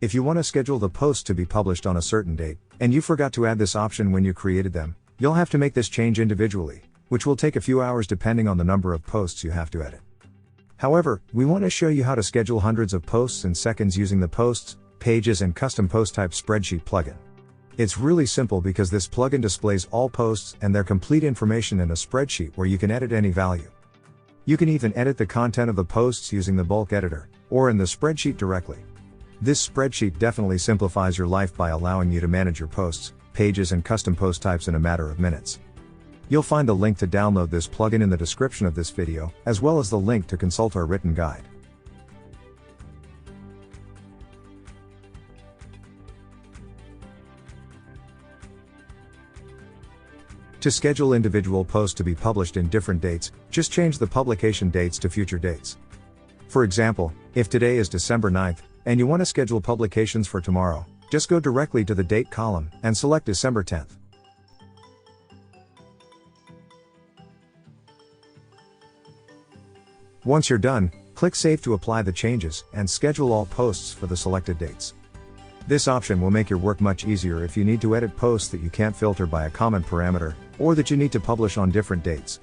If you want to schedule the posts to be published on a certain date, and you forgot to add this option when you created them, you'll have to make this change individually, which will take a few hours depending on the number of posts you have to edit. However, we want to show you how to schedule hundreds of posts in seconds using the Posts, Pages and Custom Post Type Spreadsheet plugin. It's really simple because this plugin displays all posts and their complete information in a spreadsheet where you can edit any value. You can even edit the content of the posts using the bulk editor, or in the spreadsheet directly. This spreadsheet definitely simplifies your life by allowing you to manage your posts, pages and custom post types in a matter of minutes. You'll find a link to download this plugin in the description of this video, as well as the link to consult our written guide. To schedule individual posts to be published in different dates, just change the publication dates to future dates. For example, if today is December 9th, and you want to schedule publications for tomorrow, just go directly to the date column and select December 10th. Once you're done, click Save to apply the changes and schedule all posts for the selected dates. This option will make your work much easier if you need to edit posts that you can't filter by a common parameter, or that you need to publish on different dates.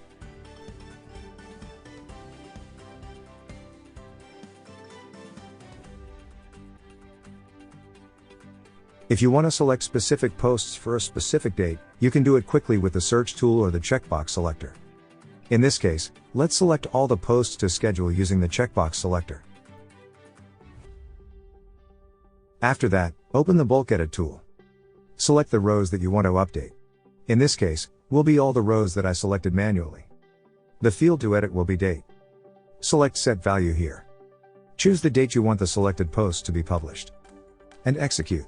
If you want to select specific posts for a specific date, you can do it quickly with the search tool or the checkbox selector. In this case, let's select all the posts to schedule using the checkbox selector. After that, open the bulk edit tool. Select the rows that you want to update. In this case, will be all the rows that I selected manually. The field to edit will be date. Select Set Value here. Choose the date you want the selected post to be published. And execute.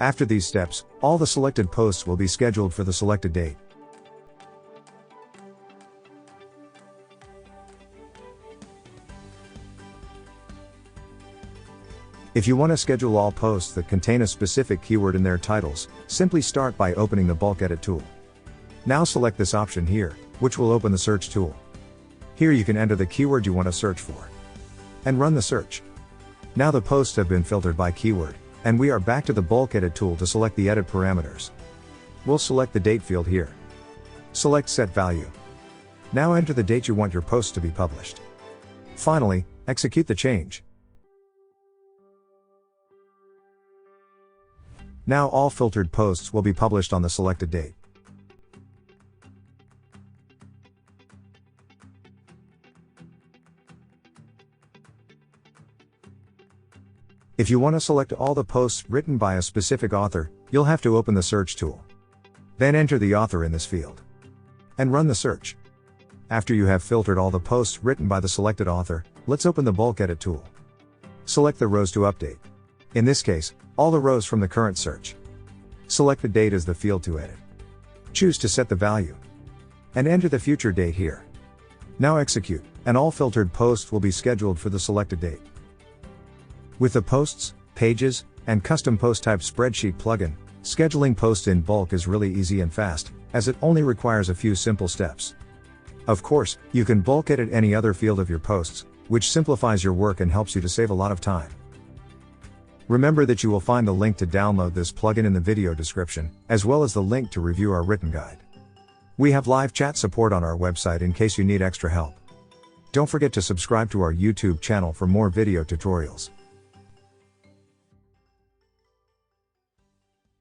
After these steps, all the selected posts will be scheduled for the selected date. If you want to schedule all posts that contain a specific keyword in their titles, simply start by opening the bulk edit tool. Now select this option here, which will open the search tool. Here you can enter the keyword you want to search for. And run the search. Now the posts have been filtered by keyword, and we are back to the bulk edit tool to select the edit parameters. We'll select the date field here. Select Set Value. Now enter the date you want your post to be published. Finally, execute the change. Now all filtered posts will be published on the selected date. If you want to select all the posts written by a specific author, you'll have to open the search tool. Then enter the author in this field. And run the search. After you have filtered all the posts written by the selected author, let's open the bulk edit tool. Select the rows to update. In this case, all the rows from the current search. Select the date as the field to edit. Choose to set the value. And enter the future date here. Now execute, and all filtered posts will be scheduled for the selected date. With the Posts, Pages, and Custom Post Type Spreadsheet plugin, scheduling posts in bulk is really easy and fast, as it only requires a few simple steps. Of course, you can bulk edit any other field of your posts, which simplifies your work and helps you to save a lot of time. Remember that you will find the link to download this plugin in the video description, as well as the link to review our written guide. We have live chat support on our website in case you need extra help. Don't forget to subscribe to our YouTube channel for more video tutorials.